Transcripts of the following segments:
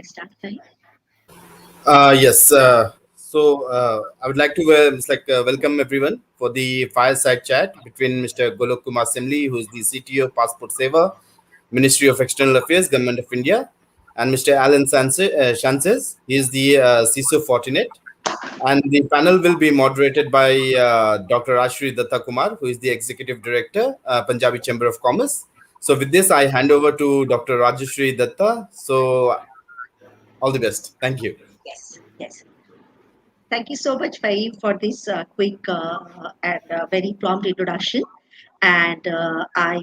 start, Fahim? Yes. I would like to welcome everyone for the fireside chat between Mr. Golok Kumar Simli, who is the CTO, Passport Seva, Ministry of External Affairs, Government of India, and Mr. Alain Sanchez. He is the CISO Fortinet. And the panel will be moderated by Dr. Rajeshree Dutta Kumar, who is the Executive Director, Punjabi Chamber of Commerce. So with this, I hand over to Dr. Rajeshree Dutta. So all the best. Thank you. Yes. Thank you so much, Fahim, for this quick and very prompt introduction. And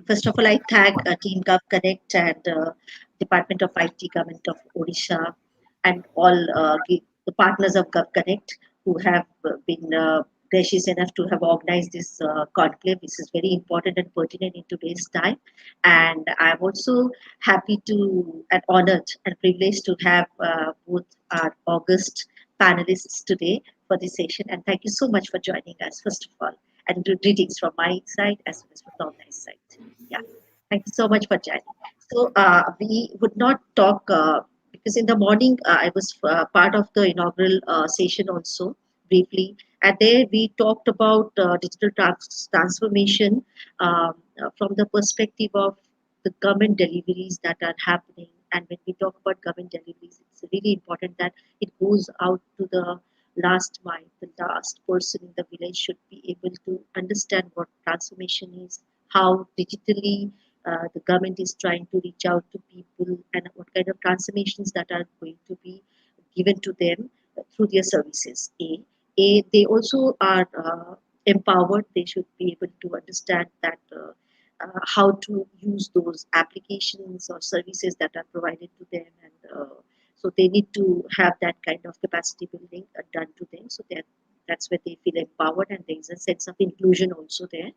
first of all, I thank Team Gov Connect and Department of IT, Government of Odisha, and all the partners of Gov Connect who have been gracious enough to have organized this conclave. This is very important and pertinent in today's time. And I'm also happy to and honored and privileged to have both our August panelists today for this session. And thank you so much for joining us, first of all. And greetings from my side as well as from Domini's side. Yeah, thank you so much for joining. So we would not talk because in the morning I was part of the inaugural session also briefly, and there we talked about digital transformation from the perspective of the government deliveries that are happening. And when we talk about government deliveries, it's really important that it goes out to the last mile, the last person in the village should be able to understand what transformation is, how digitally the government is trying to reach out to people, and what kind of transformations that are going to be given to them through their services. They also are empowered. They should be able to understand that how to use those applications or services that are provided to them, and so they need to have that kind of capacity building done to them, so that's where they feel empowered, and there is a sense of inclusion also there.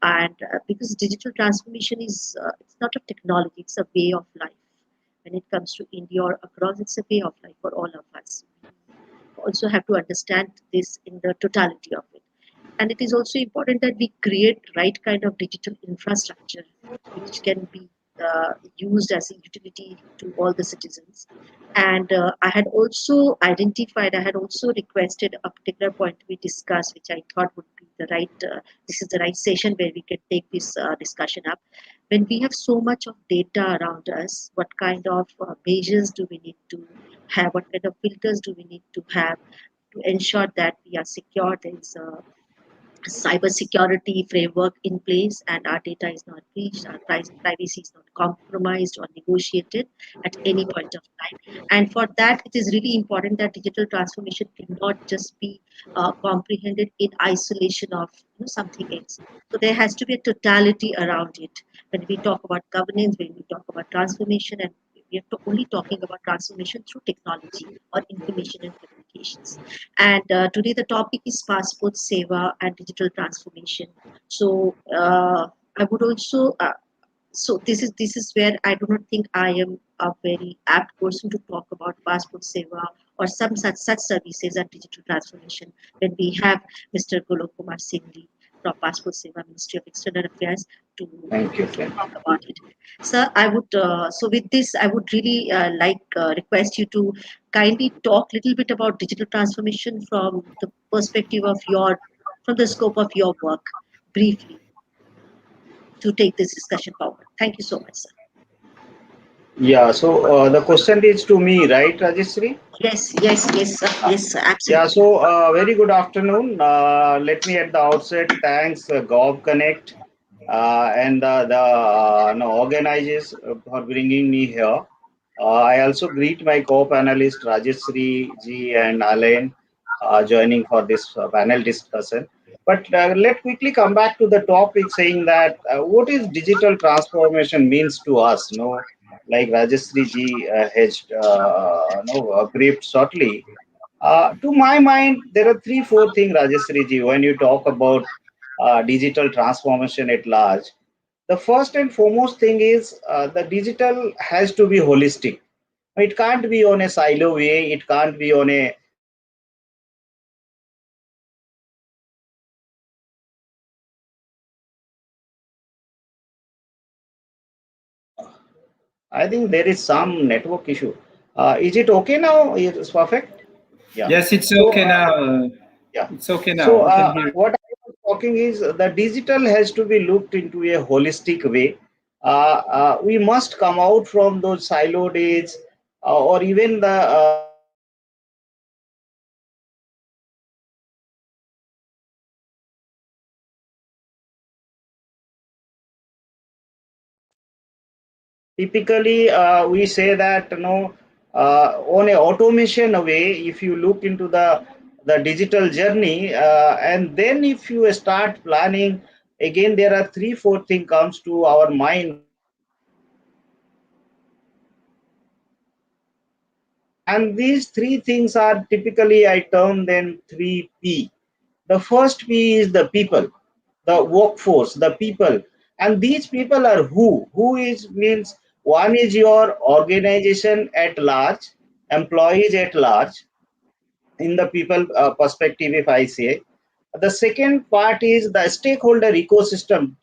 And because digital transformation is it's not a technology, it's a way of life. When it comes to India or across, it's a way of life for all of us. We also have to understand this in the totality of it. And it is also important that we create right kind of digital infrastructure which can be used as a utility to all the citizens. And I had also requested a particular point to be discussed, which I thought would be the right, this is the right session where we can take this discussion up. When we have so much of data around us, what kind of measures do we need to have? What kind of filters do we need to have to ensure that we are secure? There is a cyber security framework in place and our data is not breached, our privacy is not compromised or negotiated at any point of time. And for that, it is really important that digital transformation cannot just be comprehended in isolation of something else. So there has to be a totality around it. When we talk about governance, when we talk about transformation, and we are only talking about transformation through technology or information and communications. And today the topic is passport seva and digital transformation. So I would also so this is where I do not think I am a very apt person to talk about passport seva or some such services and digital transformation when we have Mr. Golok Kumar Simli from Passport Seva, Ministry of External Affairs, to Thank you. talk about it. Sir, I would so with this I would really request you to kindly talk a little bit about digital transformation from the perspective of from the scope of your work, briefly, to take this discussion forward. Thank you so much, sir. Yeah, so the question is to me, right, Rajeshree? Yes, sir. Yes, sir, Yeah, absolutely. so very good afternoon. Let me at the outset thanks Gov Connect and the organizers for bringing me here. I also greet my co-panelists Rajeshree ji and Alain joining for this panel discussion. But let quickly come back to the topic, saying that what is digital transformation means to us. Like Rajeshree ji has briefed shortly. To my mind, there are three, four things, Rajeshree ji, when you talk about digital transformation at large. The first and foremost thing is the digital has to be holistic. It can't be on a silo way. It can't be on a I think there is some network issue. Is it okay now? It's perfect. Yeah. Yes, it's So okay now. yeah. It's okay now. So We can hear. what I was talking is the digital has to be looked into a holistic way. We must come out from those siloed days, or even the typically we say that on a automation way, if you look into the digital journey, and then if you start planning, again there are three four things comes to our mind when we start your digital transformation. And these three things are typically I term them 3P. The first P is the people, the workforce, the people. And these people are who? Who is means one is your organization at large, employees at large, in the people perspective, if I say. The second part is the stakeholder ecosystem.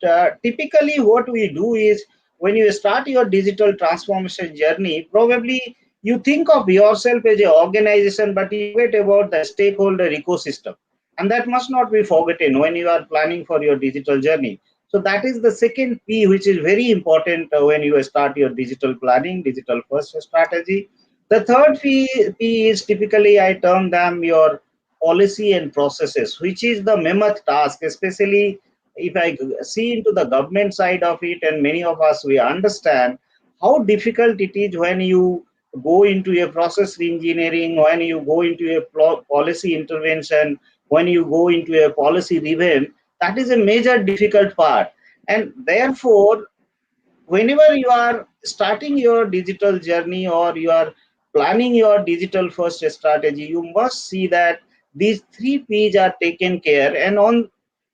Typically, what we do is when you start your digital transformation journey, probably you think of yourself as an organization, but you forget about the stakeholder ecosystem. And that must not be forgotten when you are planning for your digital journey. So that is the second P, which is very important when you start your digital planning, digital first strategy. The third P is typically I term them your policy and processes, which is the mammoth task, especially if I see into the government side of it, and many of us we understand how difficult it is when you go into a process engineering, when you go into a policy intervention, when you go into a policy revamp. That is a major difficult part, and therefore whenever you are starting your digital journey or you are planning your digital first strategy, you must see that these three P's are taken care. And on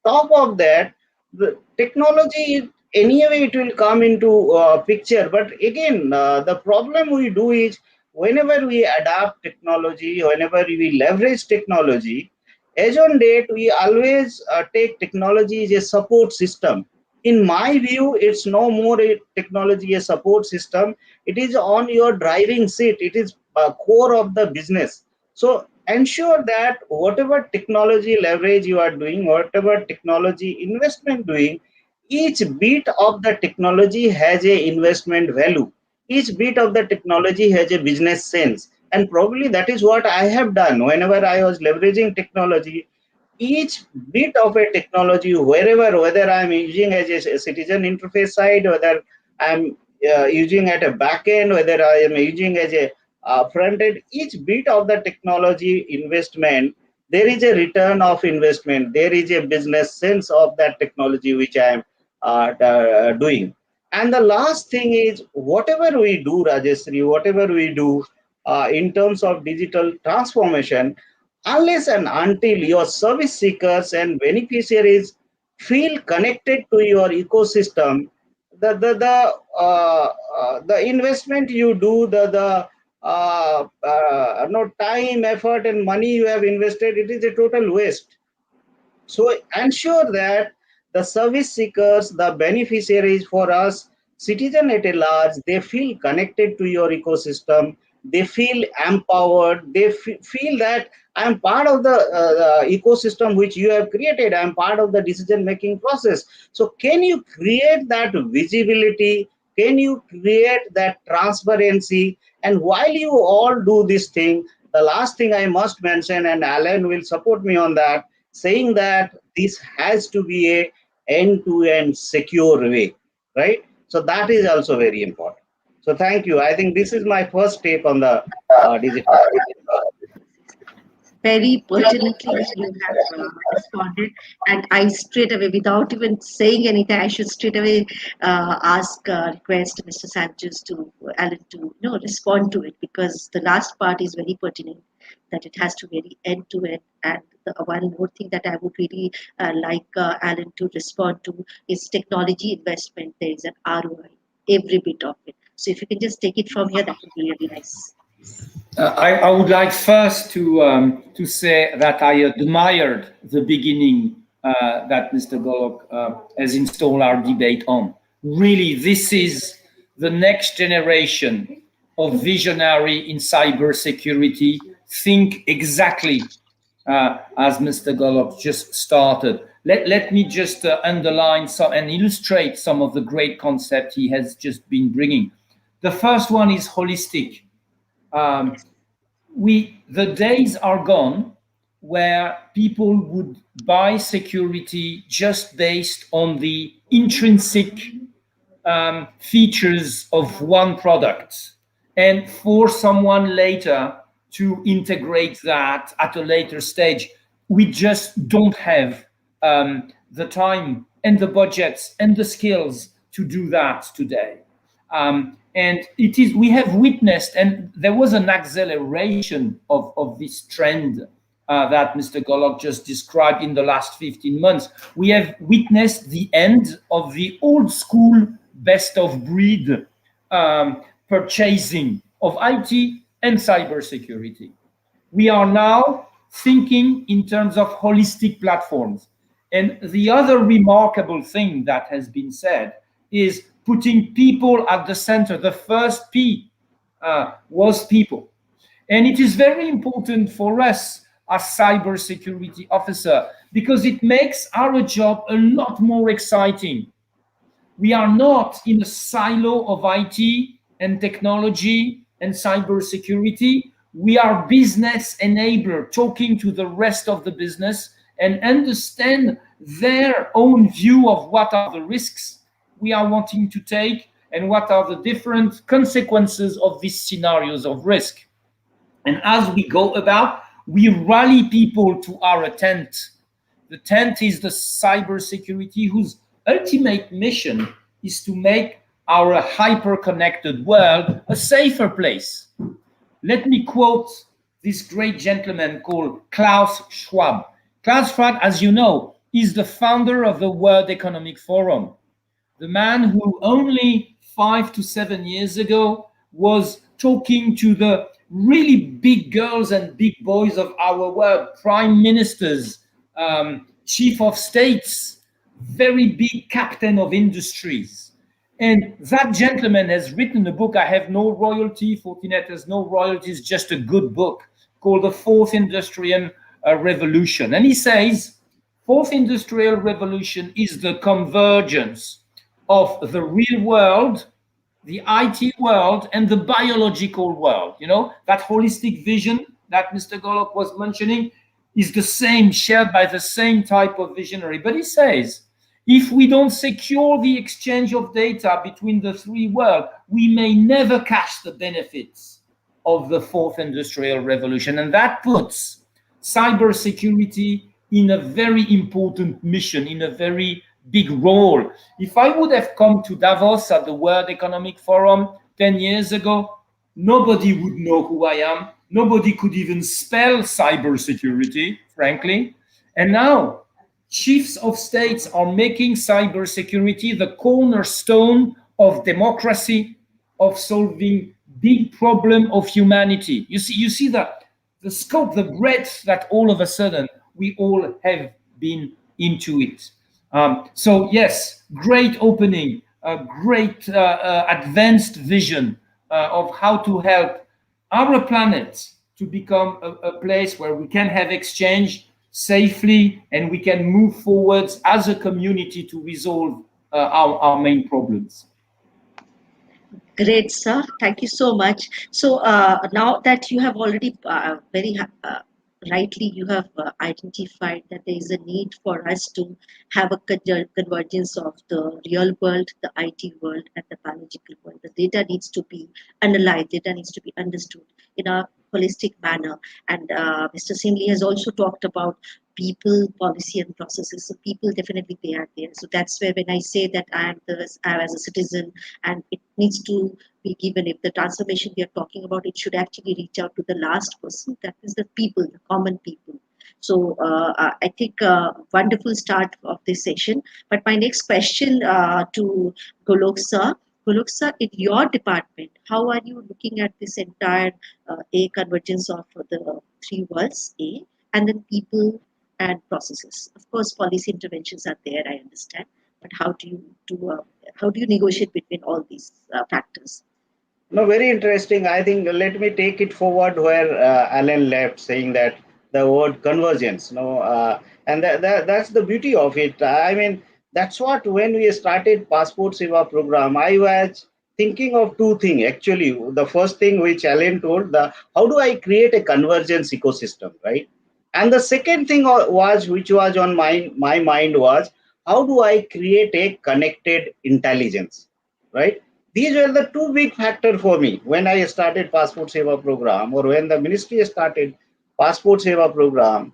top of that, the technology, anyway, it will come into picture. But again, the problem we do is whenever we adapt technology, whenever we leverage technology, as on date, we always take technology as a support system. In my view, it's no more a technology a support system. It is on your driving seat. It is a core of the business. So ensure that whatever technology leverage you are doing, whatever technology investment doing, each bit of the technology has a investment value. Each bit of the technology has a business sense, and probably that is what I have done whenever I was leveraging technology. Each bit of a technology, wherever, whether I'm using as a citizen interface side, whether I'm using at a back end, whether I am using as a front end, each bit of the technology investment, there is a return of investment. There is a business sense of that technology which I am doing. And the last thing is, whatever we do, Rajeshree, whatever we do in terms of digital transformation, unless and until your service seekers and beneficiaries feel connected to your ecosystem, the investment you do, no time, effort, and money you have invested, it is a total waste. So ensure that the service seekers, the beneficiaries for us, citizen at a large, they feel connected to your ecosystem. They feel empowered. They feel that I'm part of the ecosystem which you have created. I'm part of the decision making process. So can you create that visibility? Can you create that transparency? And while you all do this thing, the last thing I must mention, and Alain will support me on that, saying that this has to be a end-to-end secure way, right? So that is also very important. So thank you. I think this is my first take on the digital. Very pertinently you have responded, and I straight away, without even saying anything, I should straight away request Mr. Sanchez to Alan to respond to it, because the last part is very pertinent, that it has to be very end to end. And the one more thing that I would really like Alan to respond to is technology investment. There is an ROI, every bit of it. So if you can just take it from here, that would be really nice. I would like first to say that I admired the beginning that Mr. Golok has installed our debate on. Really, this is the next generation of visionary in cybersecurity think exactly as Mr. Golok just started. Let me just underline some and illustrate some of the great concepts he has just been bringing. The first one is holistic. The days are gone where people would buy security just based on the intrinsic features of one product, and for someone later to integrate that at a later stage. We just don't have the time and the budgets and the skills to do that today. And we have witnessed, and there was an acceleration of this trend that Mr. Golok just described in the last 15 months. We have witnessed the end of the old school best of breed purchasing of IT and cybersecurity. We are now thinking in terms of holistic platforms. And the other remarkable thing that has been said is putting people at the center. The first P was people. And it is very important for us as cybersecurity officer because it makes our job a lot more exciting. We are not in a silo of IT and technology and cybersecurity. We are business enabler, talking to the rest of the business and understand their own view of what are the risks we are wanting to take and what are the different consequences of these scenarios of risk. And as we go about, we rally people to our tent. The tent is the cybersecurity whose ultimate mission is to make our hyper-connected world a safer place. Let me quote this great gentleman called Klaus Schwab. Klaus Schwab, as you know, is the founder of the World Economic Forum. The man who only 5 to 7 years ago was talking to the really big girls and big boys of our world, prime ministers, chief of states, very big captain of industries. And that gentleman has written a book. I have no royalty. Fortinet has no royalties, just a good book called The Fourth Industrial Revolution. And he says, Fourth Industrial Revolution is the convergence of the real world, the IT world, and the biological world. You know, that holistic vision that Mr. Golok was mentioning is the same, shared by the same type of visionary. But he says, if we don't secure the exchange of data between the three worlds, we may never catch the benefits of the fourth industrial revolution. And that puts cybersecurity in a very important mission, in a very big role. If I would have come to Davos at the World Economic Forum 10 years ago, nobody would know who I am. Nobody could even spell cybersecurity, frankly. And now, chiefs of states are making cybersecurity the cornerstone of democracy, of solving big problem of humanity. You see the scope, the breadth that all of a sudden we all have been into it. So yes, great opening, a great advanced vision of how to help our planet to become a place where we can have exchange safely and we can move forwards as a community to resolve our main problems. Great, sir. Thank you so much. So now that you have already very rightly you have identified that there is a need for us to have a convergence of the real world, the IT world, and the biological world. The data needs to be analyzed, data needs to be understood in a holistic manner. And Mr. Simli has also talked about people, policy, and processes. So people definitely they are there. So that's where when I say that I am as a citizen, and it needs to be given. If the transformation we are talking about, it should actually reach out to the last person. That is the people, the common people. So I think wonderful start of this session. But my next question to Golok sir. Golok sir, in your department, how are you looking at this entire A convergence of the three worlds, A, and then people and processes? Of course, policy interventions are there, I understand. But how do you negotiate between all these factors? No, very interesting. I think let me take it forward where Alain left, saying that the word convergence. No, and that's the beauty of it. I mean, that's what when we started Passport Seva program, I was thinking of two things actually. The first thing which Alain told, the how do I create a convergence ecosystem, right? And the second thing was which was on my mind was how do I create a connected intelligence, right? These were the two big factors for me when I started Passport Seva program or when the ministry started Passport Seva program.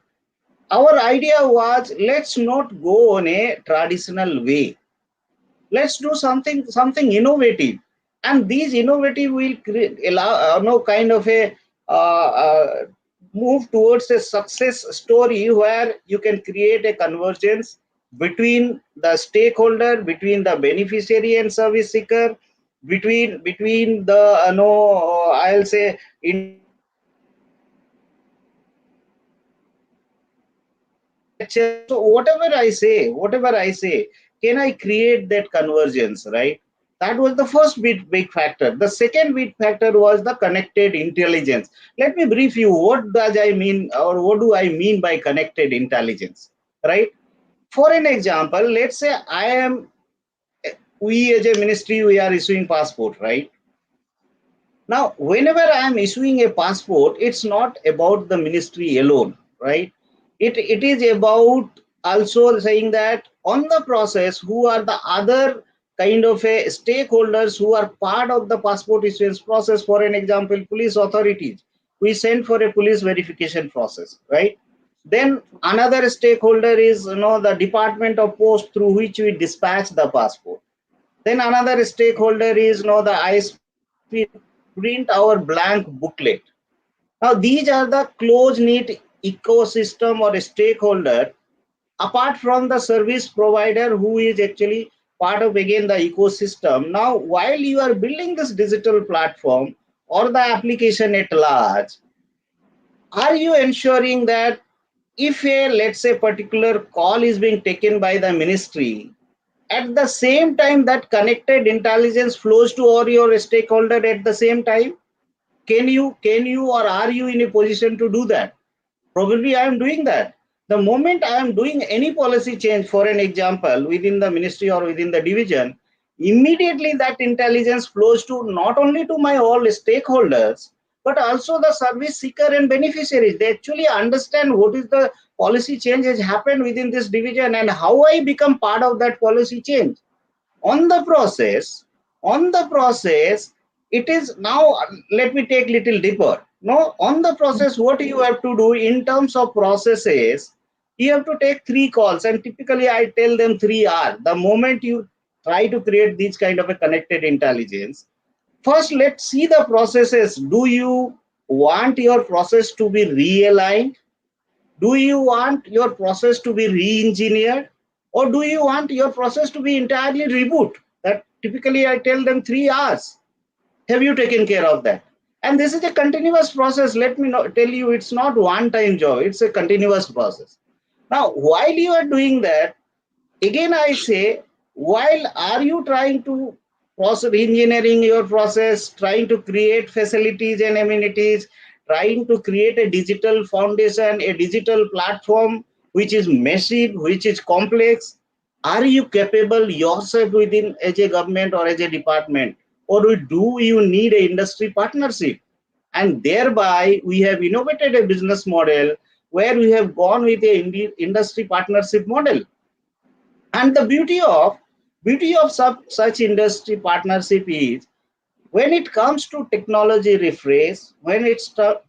Our idea was let's not go on a traditional way. Let's do something innovative, and these innovative will create allow no kind of a uh, uh, move towards a success story where you can create a convergence between the stakeholder, between the beneficiary and service seeker, between the no I'll say architecture. So whatever I say, can I create that convergence, right? That was the first big factor. The second big factor was the connected intelligence. Let me brief you what does I mean or what do I mean by connected intelligence, right? For an example, let's say we as a ministry, we are issuing passport, right? Now, whenever I am issuing a passport, it's not about the ministry alone, right? It is about also saying that on the process, who are the other kind of a stakeholders who are part of the passport issuance process. For an example, police authorities. We send for a police verification process, right? Then another stakeholder is the Department of Post through which we dispatch the passport. Then another stakeholder is the ISP print our blank booklet. Now these are the close knit ecosystem or stakeholder apart from the service provider who is actually part of again the ecosystem. Now while you are building this digital platform or the application at large, are you ensuring that if a let's say particular call is being taken by the ministry, at the same time that connected intelligence flows to all your stakeholder at the same time? Can you or are you in a position to do that? Probably I am doing that. The moment I am doing any policy change, for an example, within the ministry or within the division, immediately that intelligence flows to not only to my all stakeholders, but also the service seeker and beneficiaries. They actually understand what is the policy change has happened within this division and how I become part of that policy change. On the process on the process it is now, let me take little deeper. No, on the process, what you have to do in terms of processes, you have to take three calls, and typically I tell them 3R. The moment you try to create these kind of a connected intelligence, first let's see the processes. Do you want your process to be realigned? Do you want your process to be re-engineered, or do you want your process to be entirely reboot? That typically I tell them 3 hours. Have you taken care of that? And this is a continuous process. Let me tell you, it's not one time job, it's a continuous process. Now while you are doing that, again I say, while are you trying to process engineering your process, trying to create facilities and amenities, trying to create a digital foundation, a digital platform which is massive, which is complex, are you capable yourself within as a government or as a department, or do you need a industry partnership? And thereby we have innovated a business model where we have gone with a industry partnership model. And the beauty of such industry partnership is, when it comes to technology refresh, when it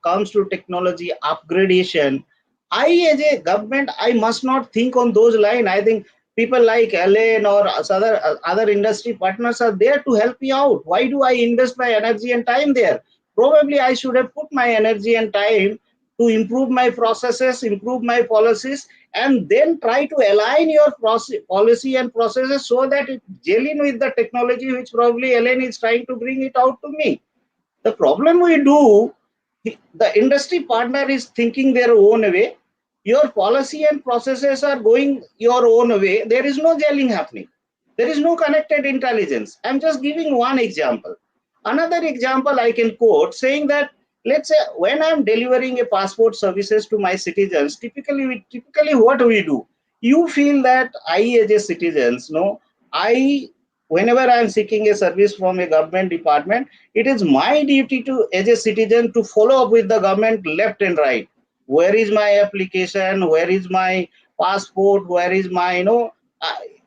comes to technology upgradation, I as a government, I must not think on those lines. I think people like Alain or other industry partners are there to help me out. Why do I invest my energy and time there? Probably I should have put my energy and time to improve my processes, improve my policies, and then try to align your policy and processes so that it gel in with the technology which probably Alain is trying to bring it out to me. The problem we do, the industry partner is thinking their own way. Your policy and processes are going your own way. There is no gelling happening. There is no connected intelligence. I'm just giving one example. another example I can quote saying that, let's say when I'm delivering a passport services to my citizens, typically what we do, you feel that I as a citizens, I whenever I'm seeking a service from a government department, it is my duty to as a citizen to follow up with the government left and right. Where is my application? Where is my passport? Where is my uh,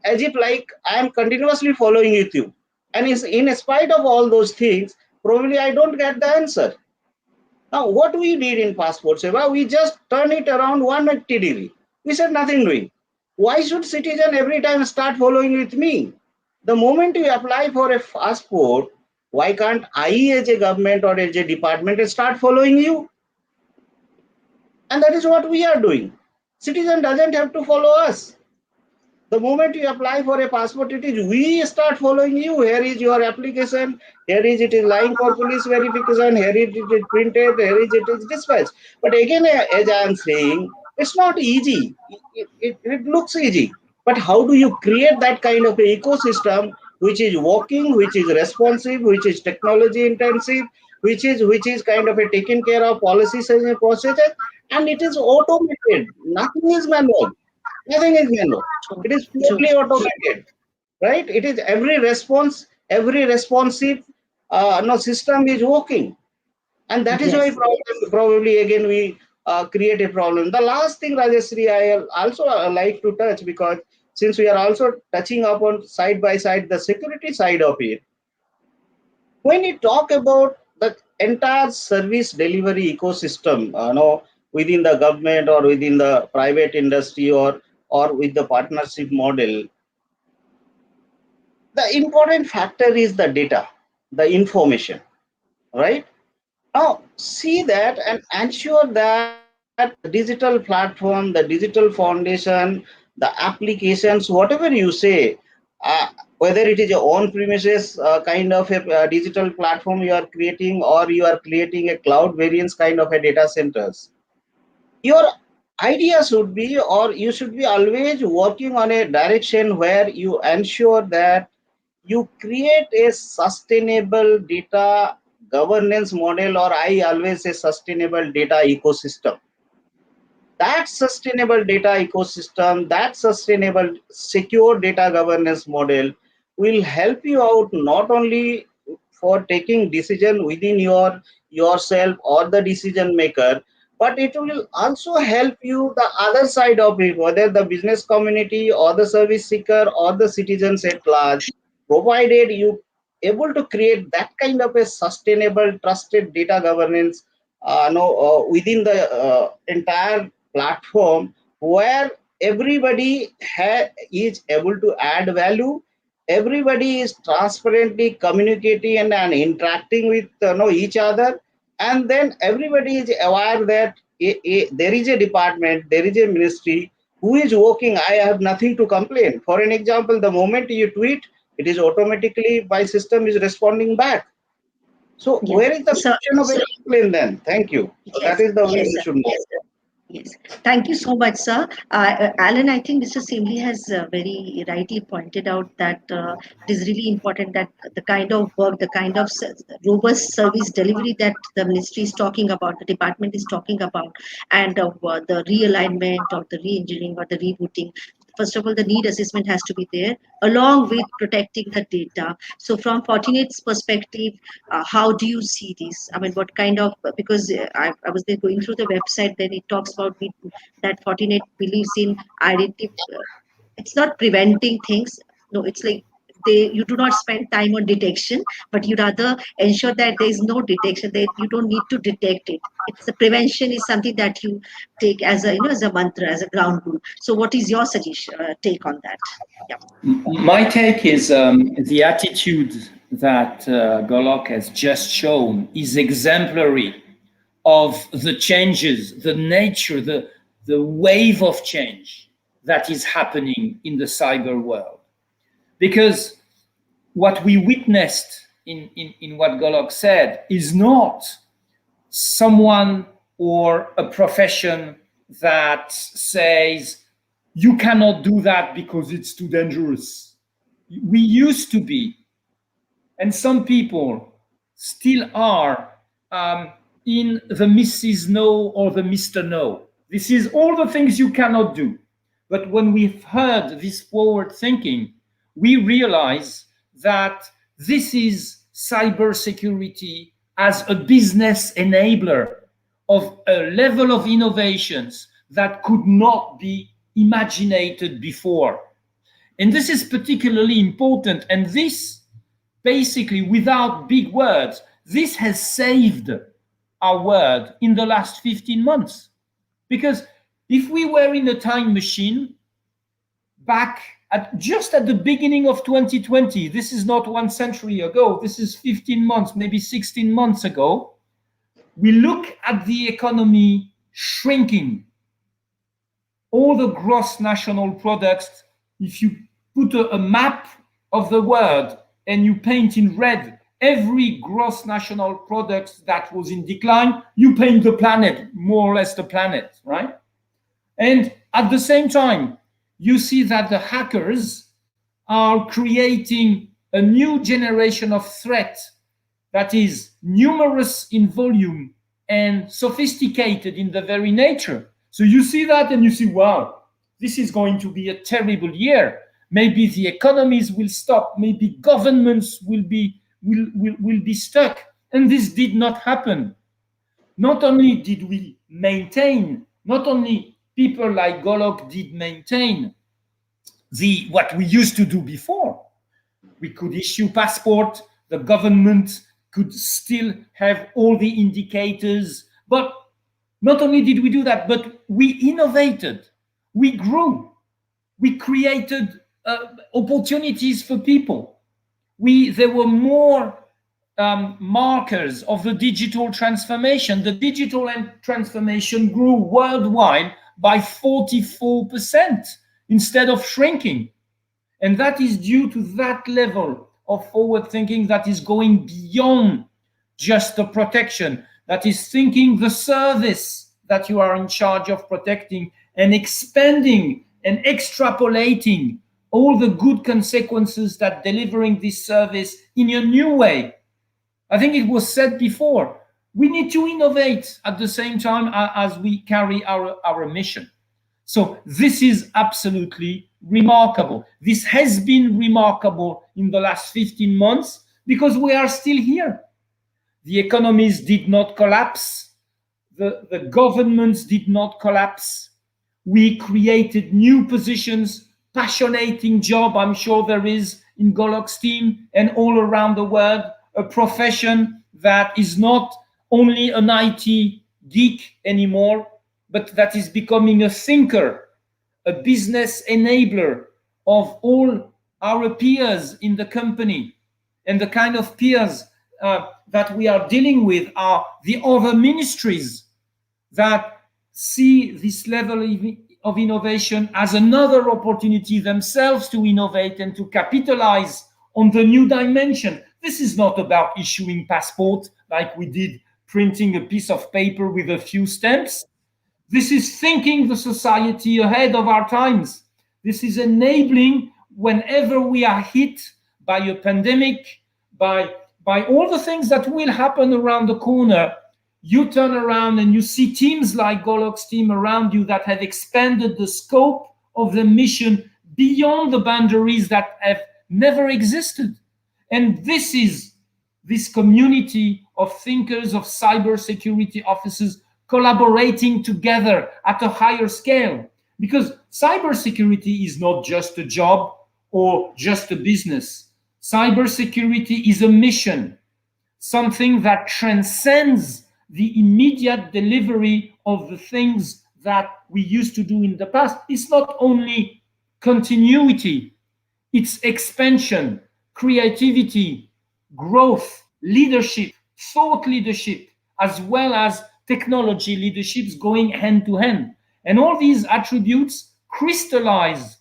as if like I am continuously following with you, and is in spite of all those things, probably I don't get the answer. Now, what we did in Passport Seva, we just turn it around 180 degrees. We said nothing doing. Why should citizen every time start following with me? The moment you apply for a passport, why can't I as a government or as a department start following you? And that is what we are doing. Citizen doesn't have to follow us. The moment you apply for a passport, it is we start following you. Here is your application. Here is it is lying for police verification. Here it is printed. Here is it is dispatched. But again, as I am saying, it's not easy. It looks easy. But how do you create that kind of a ecosystem which is working, which is responsive, which is technology intensive, which is kind of a taken care of policies and processes, and it is automated. Nothing is manual. Nothing is manual. True. It is True. purely automated, right? It is every response, every responsive no system is working, and that is why Yes. probably again we create a problem. The last thing, Rajeshree, I also like to touch, because since we are also touching upon side by side the security side of it, when you talk about the entire service delivery ecosystem, within the government or within the private industry or with the partnership model, the important factor is the data, the information, right? Now, see that and ensure that the digital platform, the digital foundation, the applications, whatever you say, whether it is your own premises kind of a digital platform you are creating, or you are creating a cloud variants kind of a data centers, your idea should be, or you should be always working on a direction where you ensure that you create a sustainable data governance model, or I always say sustainable data ecosystem. That sustainable data ecosystem, that sustainable secure data governance model will help you out not only for taking decision within yourself or the decision maker, but it will also help you the other side of it, whether the business community or the service seeker or the citizens at large, provided you able to create that kind of a sustainable trusted data governance within the entire platform, where everybody is able to add value, everybody is transparently communicating and interacting with each other, and then everybody is aware that there is a department, there is a ministry who is working. I have nothing to complain. For an example, the moment you tweet, it is automatically my system is responding back. So Yes. where is the So, question of a complaint then? Thank you. So that yes, is the way yes, we sir. should move. Yes, thank you so much, sir. Alan, I think Mr. Simli has very rightly pointed out that it is really important that the kind of work, the kind of robust service delivery that the ministry is talking about, the department is talking about, and the realignment or the re-engineering or the rebooting. First of all, the need assessment has to be there, along with protecting the data. So, from Fortinet's perspective, how do you see this? I mean, what kind of, because I was there going through the website, then it talks about that Fortinet believes in identity. It's not preventing things. No, it's like you do not spend time on detection, but you rather ensure that there is no detection, that you don't need to detect it. It's the prevention is something that you take as a as a mantra, as a ground rule. So what is your suggestion take on that? Yeah. My take is the attitude that Golok has just shown is exemplary of the changes, the nature, the wave of change that is happening in the cyber world. Because what we witnessed in what Golok said is not someone or a profession that says, you cannot do that because it's too dangerous. We used to be, and some people still are in the Mrs. No or the Mr. No. This is all the things you cannot do. But when we've heard this forward thinking, we realize that this is cybersecurity as a business enabler of a level of innovations that could not be imaginated before. And this is particularly important. And this, basically, without big words, this has saved our world in the last 15 months. Because if we were in a time machine back just at the beginning of 2020, this is not 1 century ago, this is 15 months, maybe 16 months ago, we look at the economy shrinking. All the gross national products, if you put a map of the world and you paint in red every gross national product that was in decline, you paint the planet, more or less the planet, right? And at the same time, you see that the hackers are creating a new generation of threat that is numerous in volume and sophisticated in the very nature. So you see that and you see, wow, this is going to be a terrible year. Maybe the economies will stop. Maybe governments will be stuck. And this did not happen. Not only did we maintain, not only people like Golok did maintain what we used to do before. We could issue passport, the government could still have all the indicators. But not only did we do that, but we innovated, we grew, we created opportunities for people. There were more markers of the digital transformation. The digital transformation grew worldwide by 44% instead of shrinking. And that is due to that level of forward thinking that is going beyond just the protection, that is thinking the service that you are in charge of protecting and expanding and extrapolating all the good consequences that delivering this service in a new way. I think it was said before, we need to innovate at the same time as we carry our mission. So this is absolutely remarkable. This has been remarkable in the last 15 months because we are still here. The economies did not collapse. The governments did not collapse. We created new positions, passionating job, I'm sure there is in Golok's team and all around the world, a profession that is not only an IT geek anymore, but that is becoming a thinker, a business enabler of all our peers in the company. And the kind of peers that we are dealing with are the other ministries that see this level of innovation as another opportunity themselves to innovate and to capitalize on the new dimension. This is not about issuing passport like we did, printing a piece of paper with a few stamps. This is thinking the society ahead of our times. This is enabling whenever we are hit by a pandemic, by all the things that will happen around the corner, you turn around and you see teams like Golok's team around you that have expanded the scope of the mission beyond the boundaries that have never existed. And this is this community of thinkers, of cybersecurity officers collaborating together at a higher scale. Because cybersecurity is not just a job or just a business. Cybersecurity is a mission, something that transcends the immediate delivery of the things that we used to do in the past. It's not only continuity, it's expansion, creativity, growth, leadership, thought leadership, as well as technology leaderships going hand to hand. And all these attributes crystallize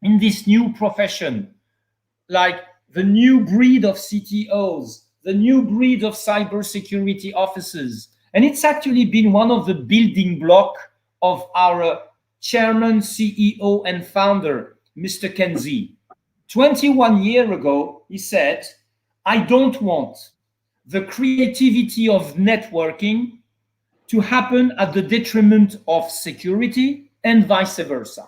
in this new profession, like the new breed of CTOs, the new breed of cybersecurity officers. And it's actually been one of the building blocks of our chairman, CEO, and founder, Mr. Kenzie. 21 years ago, he said, I don't want the creativity of networking to happen at the detriment of security and vice versa.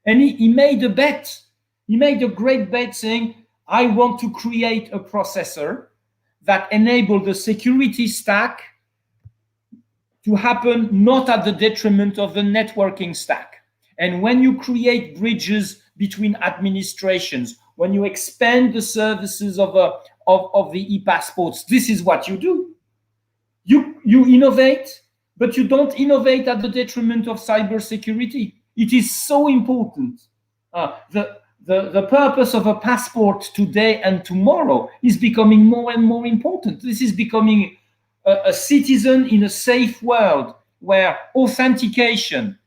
And he made a bet. He made a great bet saying, I want to create a processor that enables the security stack to happen not at the detriment of the networking stack. And when you create bridges between administrations, when you expand the services of the e-passports, this is what you do. You innovate, but you don't innovate at the detriment of cybersecurity. It is so important. The purpose of a passport today and tomorrow is becoming more and more important. This is becoming a citizen in a safe world where authentication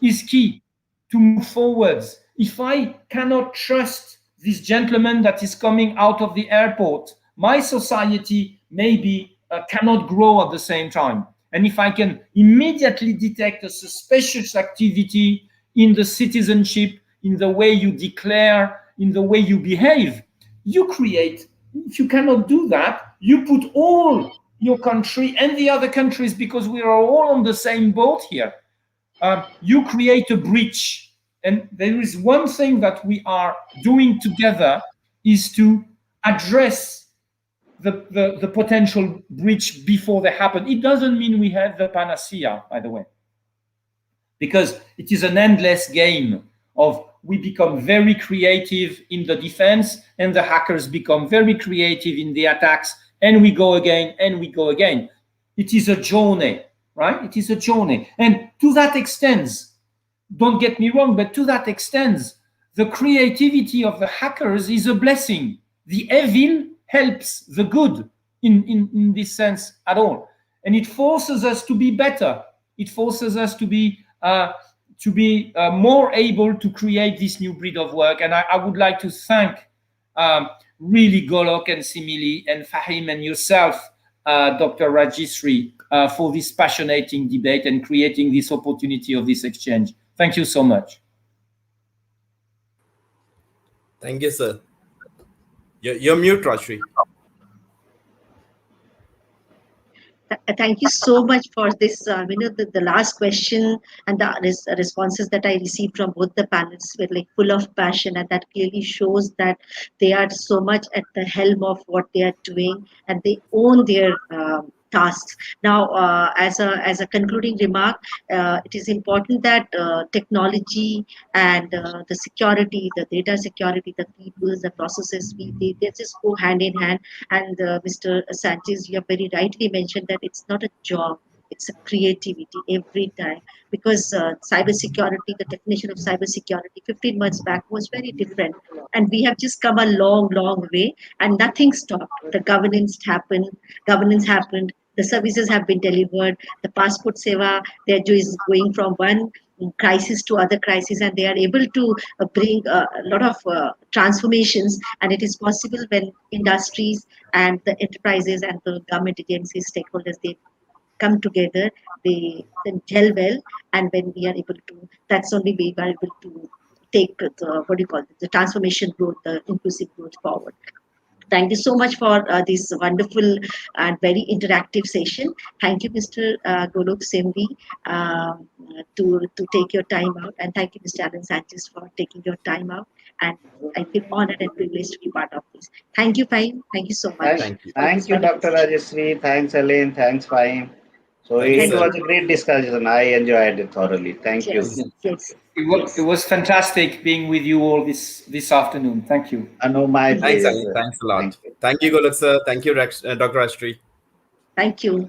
is key to move forwards. If I cannot trust this gentleman that is coming out of the airport, my society maybe cannot grow at the same time. And if I can immediately detect a suspicious activity in the citizenship, in the way you declare, in the way you behave, you create. If you cannot do that, you put all your country and the other countries, because we are all on the same boat here. You create a breach. And there is one thing that we are doing together is to address the potential breach before they happen. It doesn't mean we have the panacea, by the way, because it is an endless game of we become very creative in the defense and the hackers become very creative in the attacks, and we go again and we go again. It is a journey, right? It is a journey. And to that extent, don't get me wrong, but to that extent, the creativity of the hackers is a blessing. The evil helps the good in this sense at all. And it forces us to be better. It forces us to be more able to create this new breed of work. And I would like to thank really Golok and Simli and Fahim and yourself, Dr. Rajeshree, for this passionate debate and creating this opportunity of this exchange. Thank you so much. Thank you, sir. You're mute, Rajeshree. Thank you so much for this. The last question and the responses that I received from both the panelists were like full of passion, and that clearly shows that they are so much at the helm of what they are doing, and they own their tasks. Now, as a concluding remark, it is important that technology and the security, the data security, the people, the processes, they just go hand in hand. And Mr. Sanchez, you have very rightly mentioned that it's not a job, it's a creativity every time, because cybersecurity, the definition of cybersecurity 15 months back was very different, and we have just come a long way, and nothing stopped. The governance happened, the services have been delivered, the passport Seva, they're just going from one crisis to other crisis, and they are able to bring a lot of transformations. And it is possible when industries and the enterprises and the government agencies, stakeholders, they come together, they then gel well, and when we are able to, that's only way we are able to take the transformation growth, the inclusive growth forward. Thank you so much for this wonderful and very interactive session. Thank you, Mr. Golok Simli, to take your time out, and thank you, Mr. Alain Sanchez, for taking your time out. And I feel honored and privileged to be part of this. Thank you, Fahim. Thank you so much. Thank you, Dr. Rajeshree. Thanks, Alain. Thanks, Fahim. So it was a great discussion. I enjoyed it thoroughly. Thank you. Yes. It was fantastic being with you all this afternoon. Thank you. I know my Thanks, Ali. Thanks a lot. Thank you, Golok sir. Thank you, Dr. Rajeshree. Thank you.